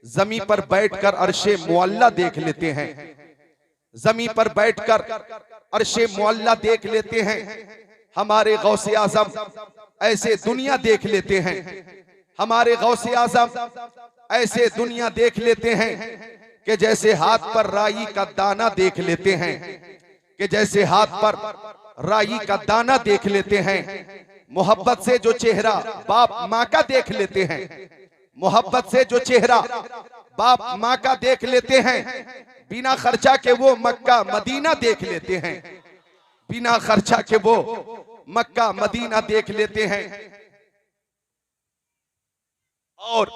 जमीन पर बैठकर अर्शे मुअल्ला देख लेते हैं, जमीन पर बैठकर अर्शे मुअल्ला देख लेते हैं। हमारे गौसे आजम ऐसे दुनिया देख लेते हैं, हमारे गौसे आजम ऐसे दुनिया देख लेते हैं कि जैसे हाथ पर राई का दाना देख लेते हैं, कि जैसे हाथ पर राई का दाना देख लेते हैं। मोहब्बत से जो चेहरा बाप माँ का देख लेते हैं, मोहब्बत से जो चेहरा बाप माँ का देख लेते हैं, बिना खर्चा के वो मक्का मदीना देख लेते हैं, बिना खर्चा के वो मक्का मदीना देख लेते हैं। और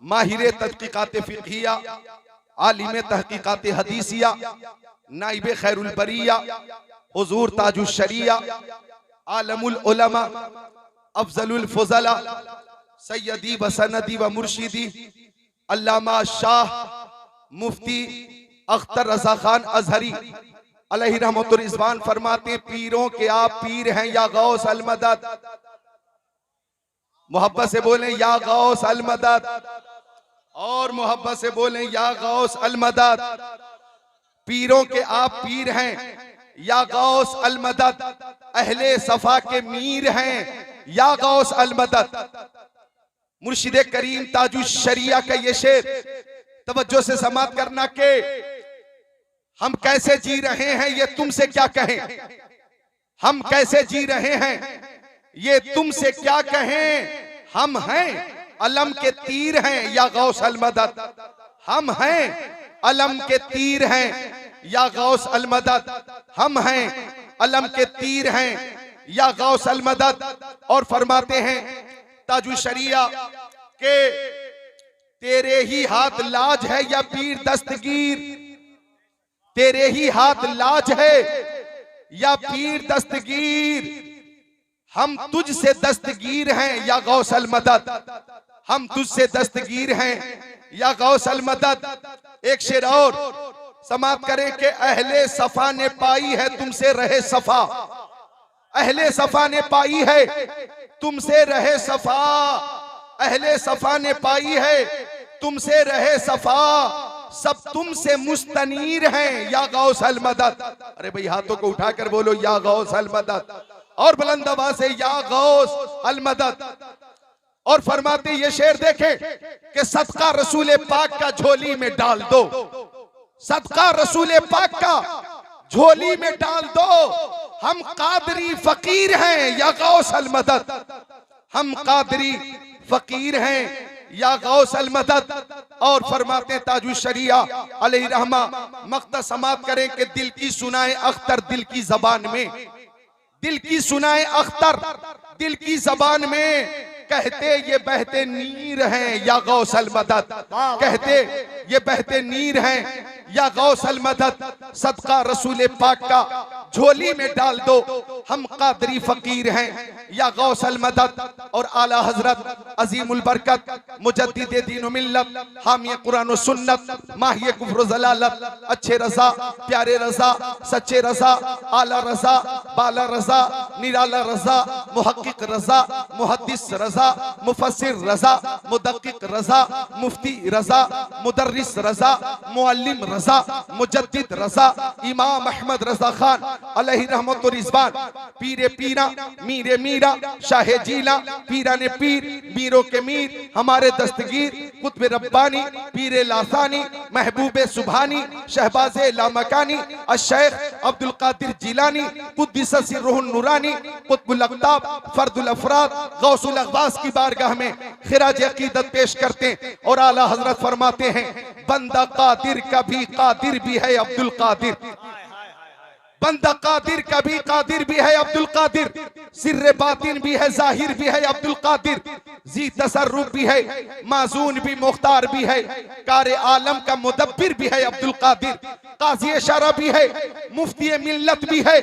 माहिर तहकीकात फिक़हिया, आलिम तहकीकात हदीसिया, नाइब खैरुल बरिया, हुजूर ताजुश शरिया, आलमुल उलमा, अफजलुल फुज़ला, सैयदी व सनदी व मुर्शिदी, अल्लामा शाह मुफ्ती अख्तर रजा खान अजहरी अलैहि रहमतुर रिज़वान फरमाते, पीरों के आप पीर हैं या गौस अल मदद। मोहब्बत से बोलें या गौस अल मदद, और मोहब्बत से बोलें या गौस अल मदद। पीरों के आप पीर हैं या गौस अल मदद, अहले सफा के मीर हैं या गौस अल मदद। मुर्शिद करीम ताजुश शरिया का ये शेर तवज्जो से समात करना के हम कैसे जी रहे हैं ये तुमसे क्या कहें, हम कैसे जी रहे हैं ये तुमसे क्या कहें। हम हैं अलम के तीर हैं या गौस अल मदद, हम हैं अलम के तीर हैं या गौस अल मदद, हम हैं अलम के तीर हैं या गौस अल मदद। और फरमाते हैं ताजुश शरिया के तेरे ही हाथ लाज है या पीर दस्तगीर, तेरे ही हाथ लाज है या पीर दस्तगीर। हम तुझसे दस्तगीर हैं या गौस अल मदद, हम तुझसे दस्तगीर हैं या गौस अल मदद। एक शेर और समाप्त करें कि अहले सफा ने पाई है तुमसे रहे सफा, अहले सफा ने पाई है तुमसे रहे सफा, अहले सफा ने पाई है तुमसे रहे सफा। सब तुमसे मुस्तनीर हैं या गौस अल मदद। अरे भाई हाथों को उठाकर बोलो या गौस अल मदद, और बुलंद आवाज से या गौस अल मदद। और फरमाते ये शेर देखें कि सदका रसूल पाक का झोली में डाल दो, सदका रसूल पाक का झोली में डाल दो। हम कादरी फकीर हैं या गौस अल मदद, हम कादरी फकीर हैं या गौस अल मदद। और फरमाते ताजुश शरिया अलैहि रहमा मक्ता समाप्त करें कि दिल की सुनाए अख्तर दिल की जबान में, दिल की सुनाए अख्तर दिल की जबान में। कहते ये बहते नीर हैं या गौस अल मदद, कहते ये बहते नीर हैं या गौस अल मदद। सदका रसूल पाक का झोली में डाल दो, हम कादरी फकीर हैं या गौस अल मदद। और आला हजरत अजीमुल बरकत मुजद्दिद दीन व मिल्लत हामी कुरान व सुन्नत माहिए कुफ्र व ज़लालत, अच्छे रजा प्यारे रजा सच्चे रजा आला रजा बाला रजा निराला रजा मुहक्किक रजा मुहद्दिस रजा मुफस्सिर रजा मुदक्किक रजा मुफ्ती रजा मुदर्रिस रजा मुअल्लिम रजा मुजद्दिद रजा इमाम अहमद रजा खान अलैहि रहमतुर रिज़वान, पीरे पीरा मीरे मीरा शाहे जीला पीरा ने पीर मीरों के मीर, हमारे दस्तगीर कुतुब रब्बानी पीरे लासानी महबूबे सुभानी शहबाजे लामकानी अशेख अब्दुल कादिर जिलानी कुद्दिस सिर्रुहुन नूरानी कुतुबुल अक़ताब फर्दुल अफराद गौसुल अग़वास की बारगाह में खिराज अक़ीदत पेश करते। और आला हजरत फरमाते हैं बंदा कादिर का भी कादिर भी है अब्दुल कादिर, बंदा कादिर का भी कादिर भी है अब्दुल कादिर, सिर्रे बातिन भी है जाहिर भी है अब्दुल कादिर, जी तसर्रुफ भी है माजून भी मुख्तार भी है, कारे आलम का मुदब्बिर भी है अब्दुल कादिर, काज़ी शरा भी है मुफ्ती मिल्लत भी है,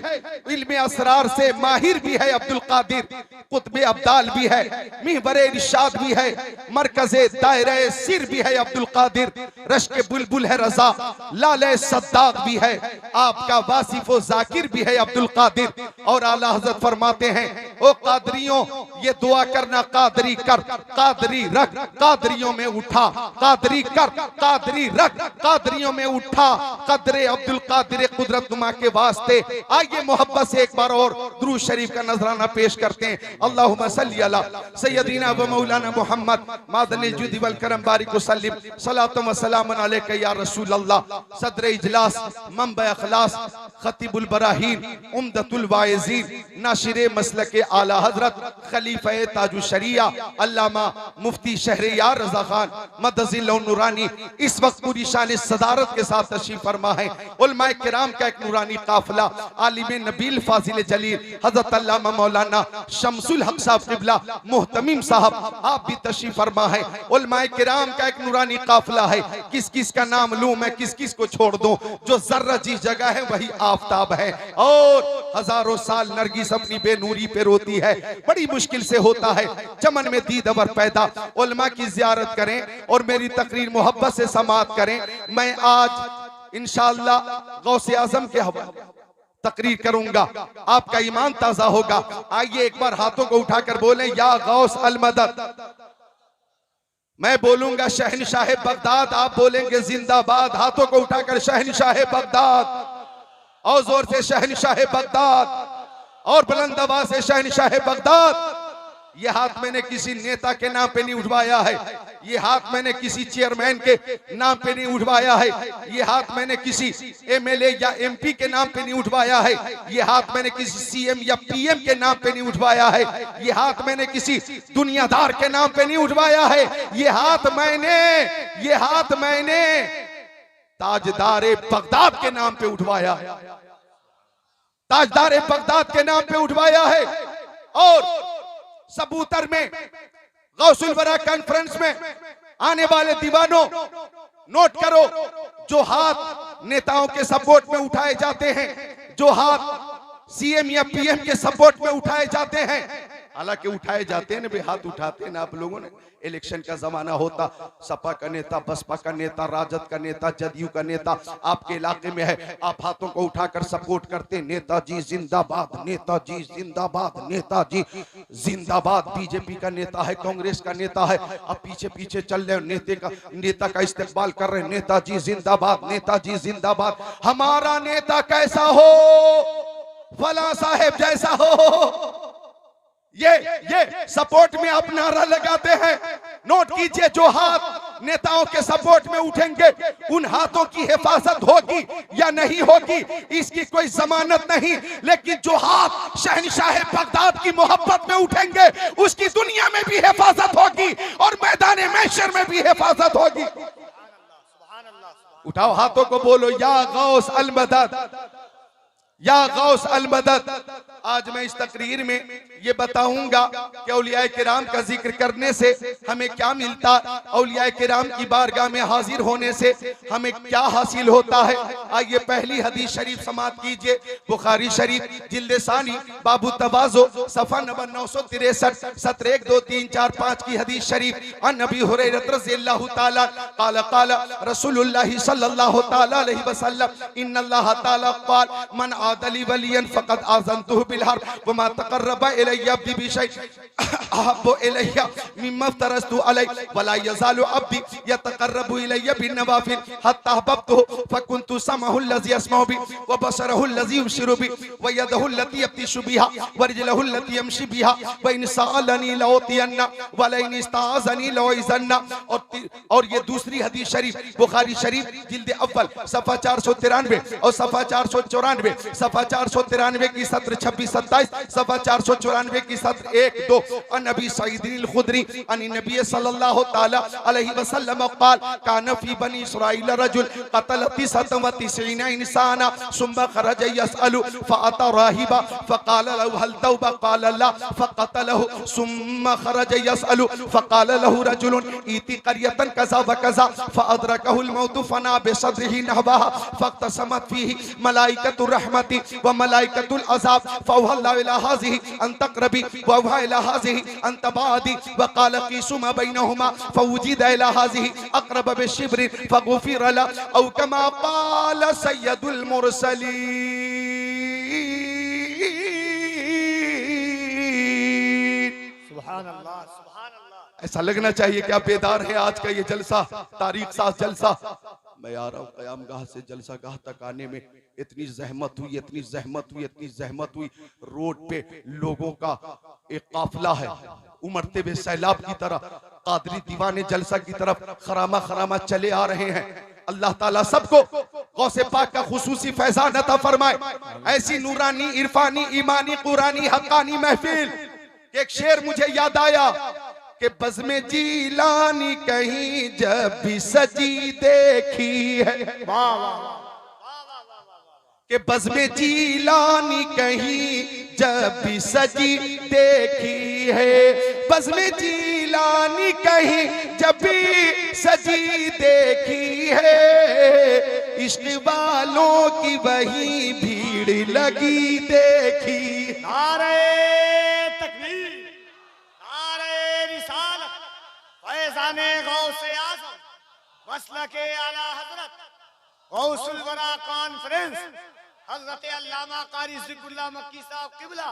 इल्मे असरार से माहिर भी है अब्दुल कादिर, कुतबे अब्दाल भी है मिहबरे इरशाद भी है, मरकज़े दायरे सिर भी है अब्दुल कादिर, रश्क बुलबुल है रजा लाले सद्दाक भी है, आपका वासिफ जाकिर भी है अब्दुल कादिर। और आला हजरत फरमाते हैं, ओ कादरियों ये दुआ करना, कादरी कर, कादरी रख, कादरियों में उठा, कादरी कर, कादरी रख, कादरियों में उठा, कदरे अब्दुल कादिर कुदरत नुमा के वास्ते। आइए मोहब्बत से एक बार और दुरूद शरीफ का नजराना पेश करते हैं। अल्लाहुम्मा सल्ली अला सय्यदीना व मौलाना मुहम्मद मादनिल जुदी वल करम बारिक वसल्लिम सलातु व सलाम अलैका या रसूल अल्लाह। सदर इजलास, मंबा अखलास, खतीबुल बराहीन, उम्दतुल वाइज़ीन, नाशिरे मसलके आला हजरत खलीफा ताजुश शरिया अल्लामा मुफ्ती शहरियार रजा खान मदजिल नूरानी इस वक्त पूरी शान सदारत के साथ तशरीफ फरमा है। उलमाए किराम का एक नूरानी काफिला, आलिम नबील फाजिल जलील हजरत अल्लामा मौलाना शमसुल हक साहब क़िबला मुहतमिम साहब, आप भी तशरीफ फरमा है। उलमाए किराम का एक नूरानी काफिला है। किस किस का नाम लूं मैं, किस किस को छोड़ दूं? जो जर्रा जिस जगह है वही आफताब है। और हजारों साल नरगिस अपनी बेनूरी पे रोती है, बड़ी मुश्किल से होता है चमन में दीदवर पैदा। उलमा की ज़ियारत करें और मेरी तकरीर मोहब्बत से समाअत करें। मैं आज इंशाअल्लाह गौसे आजम के हवाले तकरीर करूंगा, आपका ईमान ताजा होगा। आइए एक बार हाथों को उठाकर बोलें, या गौस अल मदद। मैं बोलूंगा शहनशाह बगदाद, आप बोलेंगे जिंदाबाद। हाथों को उठाकर शहनशाह बगदाद, और जोर से शहनशाह बगदाद, और बुलंद आवाज से शहनशाह बगदाद। ये हाथ मैंने किसी नेता के नाम पे नहीं उठवाया है, ये हाथ मैंने किसी चेयरमैन के नाम पे नहीं उठवाया है, ये हाथ मैंने किसी एमएलए या एमपी के नाम पे नहीं उठवाया है, ये हाथ मैंने किसी सीएम या पीएम के नाम पे नहीं उठवाया है, ये हाथ मैंने किसी दुनियादार के नाम पे नहीं उठवाया है, ये हाथ मैंने ताजदारे बगदाद के नाम पे उठवाया, ताजदारे बगदाद के नाम पे उठवाया है। और सबूतर में गौसुल वरा कॉन्फ्रेंस में आने वाले दीवानों, नोट करो, जो हाथ नेताओं के सपोर्ट में उठाए जाते हैं, जो हाथ सीएम या पीएम के सपोर्ट में उठाए जाते हैं, हालांकि उठाए जाते हैं ना, भी हाथ उठाते हैं ना आप लोगों ने। इलेक्शन का जमाना होता, सपा का नेता, बसपा का नेता, राजद का नेता, जदयू का नेता आपके इलाके में है, आप हाथों को उठाकर सपोर्ट करते, नेताजी जिंदाबाद, नेताजी जिंदाबाद, नेताजी जिंदाबाद। बीजेपी का नेता है, कांग्रेस का नेता है, अब पीछे पीछे चल रहे नेता का इस्तेमाल कर रहे, नेताजी जिंदाबाद, नेताजी जिंदाबाद। हमारा नेता कैसा हो, फला साहेब जैसा हो, ये सपोर्ट में आप नारा लगाते हैं। नोट कीजिए, जो हाथ नेताओं के सपोर्ट में उठेंगे उन हाथों की हिफाजत होगी या नहीं होगी इसकी कोई जमानत नहीं, लेकिन जो हाथ शहनशाह बगदाद की मोहब्बत में उठेंगे उसकी दुनिया में भी हिफाजत होगी और मैदान महशर में भी हिफाजत होगी। उठाओ हाथों को, बोलो या गौस अल मदद, या गौस अल मदद। आज मैं इस तकरीर में ये बताऊंगा कि औलिया किराम का जिक्र करने से हमें क्या मिलता, औलिया किराम की बारगाह में हाजिर होने से हमें क्या हासिल होता है। आइए पहली हदीस शरीफ समाअत कीजिए, बुखारी शरीफ जिल्द सानी बाबू तवाज़ो सफ़ा नंबर 963 सत्र 1 2 3 4 5 की हदीस शरीफ। अन नबी हुरैरा रज़ियल्लाहु ताला क़ाल क़ाल रसूलुल्लाह सल्लल्लाहु ताला अलैहि वसल्लम इन्नल्लाह ताला क़ाल मन आदली वलियन फ़क़द आज़नतुहु बिल हर्ब व मा तक़र्रबा इलैया अब्दी बिशैइन अहब्बु इलैया मिम्मा इफ्तरस्तु अलैहि व ला यज़ालु अब्दी यतक़र्रबु इलैया बिन नवाफिल हत्ता अहबब्तुहु फकुन्तु समअहु अल्लज़ी यस्मअु बि व बसरहु अल्लज़ी युबसिरु बि व यदहु अल्लती यब्तिशु बिहा व रिजलहु अल्लती यमशी बिहा व इन सअलनी लउतियन्ना व ला इन इस्ताज़नी लउइज़न्ना। और ये दूसरी हदीस शरीफ बुखारी शरीफ जिल्द अव्वल सफ़ा 493 और सफ़ा 494, सफ़ा 493 की सत्र 26-27, सफ़ा 494 की सत्र 1-2। अन नबी सईद अल खुदरी अन नबी सल्लल्लाहु ताला अलैहि वसल्लम क़ाल कान फी बनी इस्राईल रजुल क़तल 99 इंसाना सुम्मा खरज यसअलु फ़अता राहिबा फ़क़ाल लहु हल तौबा क़ाल ला फ़क़तलहु सुम्मा खरज यसअलु फ़क़ाल लहु रजुल इति क़रियतन कज़ा व कज़ा फ़अदरकहुल मौत फ़ना बिसद्रिही नहवाहा फ़क़तसमत फ़ीही मलाइकतुर रहमति व मलाइकतुल अज़ाब फ़अवहा इला हाज़िही अन तक़रबी व अवहा इला हाज़िही अन तबादी व क़ाल क़ीसु मा बैनहुमा फ़वुजिद इला हाज़िही अक़रब बिशिब्रिन फ़ग़ुफ़िर ला औ कमा क़ाल सय्यदुल मुरसलीन। सुभान अल्लाह, सुभान अल्लाह। ऐसा लगना चाहिए कि आप बेदार हैं। आज का ये जलसा, तारीख साज जलसा, मैं आ रहा हूँ क़याम गाह से जलसा गाह तक आने में इतनी जहमत हुई, इतनी जहमत हुई, इतनी जहमत हुई। रोड पे लोगों का एक काफिला है, उमड़ते हुए सैलाब की तरह कादरी दीवाने जलसा की तरफ खरामा खरामा चले आ रहे हैं। अल्लाह ताला सबको गौसे पाक का खुसूसी फैज़ान अता फरमाए। ऐसी नूरानी, इरफानी, ईमानी, कुरानी, हक्कानी महफिल। एक शेर मुझे याद आया कि बज़्म जीलानी कहीं जब भी सजी देखी है, वाह वाह वाह, कि बज़्म जीलानी कहीं जब भी सजी देखी है, बज़्म जीलानी कहीं जब भी सजी देखी है, इश्क वालों की वही भीड़ लगी देखी। नारे तकबीर, नारे रिसालत, फैज़ाने गौसे आज़म, मसलके आला हज़रत, गौसुल वरा कॉन्फ्रेंस, हज़रत अल्लामा कारी ज़िक्रुल्लाह मक्की साहब क़िबला।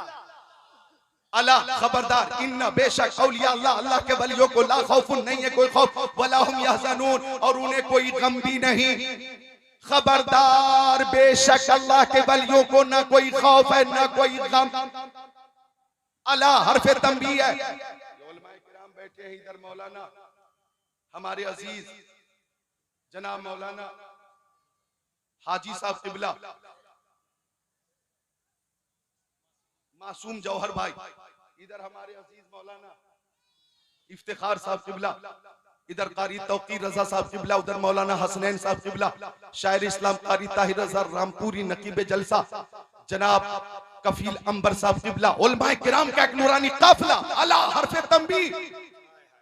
अला खबरदार, इन्ना बेशक औलिया अल्लाह, अल्लाह के वलियों को ला खौफुन, नहीं है कोई खौफ, वला हुम यहज़नून, और उन्हें कोई गम भी नहीं। खबरदार, बेशक अल्लाह के वलियों को ना कोई खौफ है ना कोई गम। अला हरफ तंबीह है। उलमाए किराम बैठे हैं इधर, मौलाना हमारे अजीज जनाब मौलाना हाजी साहब क़िबला, मासूम जौहर भाई, इधर हमारे अजीज मौलाना इफ्तिखार साहब क़िबला, इधर कारी तौकीर रजा साहब क़िबला, उधर मौलाना हसनैन साहब क़िबला, शायर इस्लाम कारी ताहिर रजा रामपुरी नकीब जलसा, जनाब कफील अंबर साहब क़िबला, उलमाए किराम का एक नूरानी काफिला। अला हरफ तंबीह,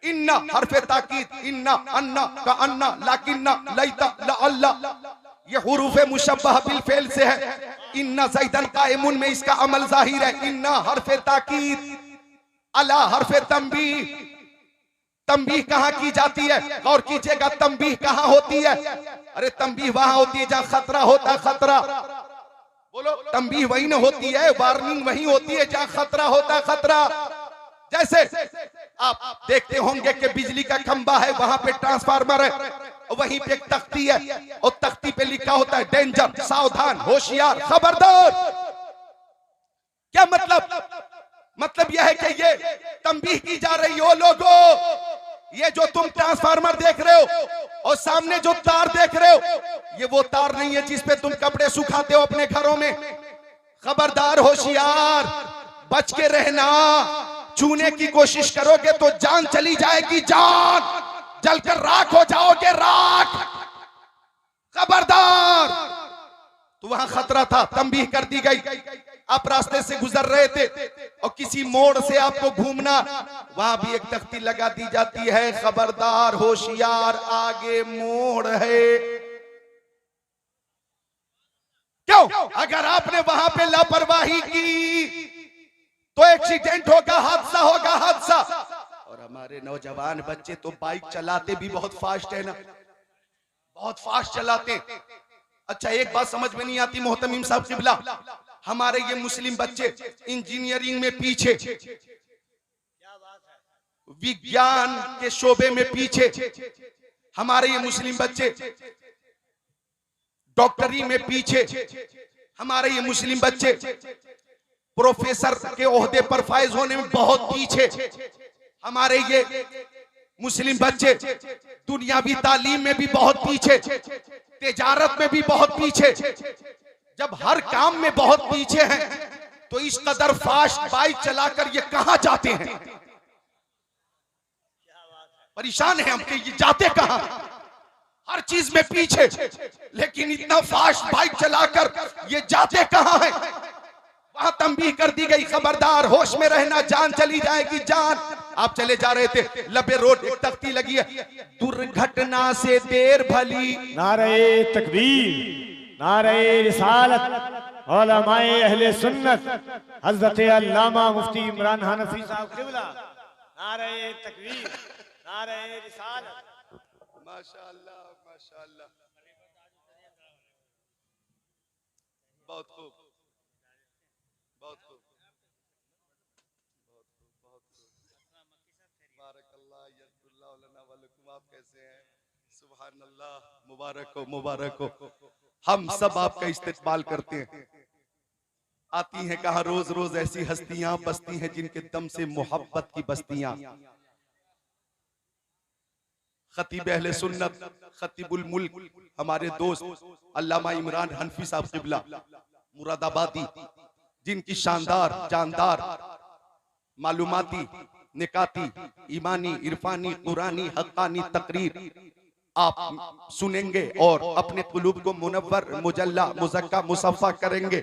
इन्ना हरफ ताकीद, इन्ना, अन्ना का अन्ना, लाकिन्ना, लैता, लअल्ला, ये हुरूफ मुशब्बह बिल फेल से है। इन्ना ज़ैदन कायमुन में इसका अमल जाहिर है। इन्ना हरफ ताकीद, अला हरफ तंबीह। तंबीह कहाँ की जाती है? गौर कीजिएगा, तंबीह कहाँ होती है? अरे तंबीह वहां होती है जहां खतरा होता है। खतरा बोलो, तंबीह वही न होती है, वार्निंग वही होती है जहां खतरा होता है। खतरा जैसे आप देखते होंगे कि बिजली का खंबा है, वहां पे ट्रांसफार्मर है, वहीं पे एक तख्ती है और तख्ती पे लिखा होता है डेंजर, सावधान, होशियार, खबरदार। क्या मतलब? मतलब यह है कि ये तंबीह की जा रही हो, लोगों, ये जो तुम ट्रांसफार्मर देख रहे हो और सामने जो तार देख रहे हो, ये वो तार नहीं है जिस पे तुम कपड़े सुखाते हो अपने घरों में। खबरदार, होशियार, बच के रहना। छूने की कोशिश करोगे तो जान चली जाएगी, जान, जलकर राख हो जाओगे, राख। खबरदार। तो वहां खतरा था, तंबीह कर दी गई। आप रास्ते से गुजर रहे थे और किसी मोड़ से आपको घूमना, वहां भी एक तख्ती लगा दी जाती है, खबरदार, होशियार, आगे मोड़ है। क्यों? अगर आपने वहां पे लापरवाही की तो एक्सीडेंट होगा, हादसा होगा, हादसा। और हमारे नौजवान बच्चे तो बाइक चलाते भी बहुत फास्ट है ना, बहुत फास्ट चलाते। अच्छा, एक बात समझ में नहीं आती मोहतमीम साहब क़िबला, हमारे ये मुस्लिम बच्चे इंजीनियरिंग में पीछे, विज्ञान के शोबे में पीछे, हमारे ये मुस्लिम बच्चे डॉक्टरी में पीछे, हमारे ये मुस्लिम बच्चे प्रोफेसर के ओहदे पर फायज होने में बहुत पीछे, हमारे ये मुस्लिम बच्चे दुनियावी तालीम में भी बहुत पीछे, तिजारत में भी बहुत पीछे। जब हर काम में बहुत पीछे हैं तो इस कदर फास्ट बाइक चलाकर ये कहां जाते हैं? परेशान है हम कि ये जाते कहां? हर चीज में पीछे, लेकिन इतना फास्ट बाइक चलाकर ये जाते कहां हैं? वहां तंबीह कर दी गई, खबरदार, होश में रहना, जान चली जाएगी, जान। आप चले जा रहे थे, लबे रोड एक तख्ती लगी है, दुर्घटना से देर भली। नारे तकबीर, नारे रिसालत, उलमाए अहले सुन्नत, हज़रत अल्लामा मुफ्ती इमरान हनफी साहब क़िबला। नारे तकबीर, नारे रिसालत। माशाअल्लाह, माशाअल्लाह, बहुत खूब, बहुत खूब, बहुत खूब, बहुत खूब। आप कैसे हैं? सुभान अल्लाह, मुबारक हो, मुबारक हो। हम सब आपका इस्तेकबाल करते हैं। आती हैं कहा रोज रोज ऐसी हस्तियां बसती हैं जिनके दम से मोहब्बत की बस्तियां। खतीब अहले सुन्नत खतीबुल मुल्क हमारे दोस्त अल्लामा इमरान हनफी साहब क़िबला मुरादाबादी, जिनकी शानदार जानदार मालूमाती निकाती ईमानी इरफानी कुरानी हक्कानी तकरीर आप सुनेंगे और अपने कुलूब को मुनव्वर मुजल्ला मुज़क्का मुसफ़्फ़ा करेंगे।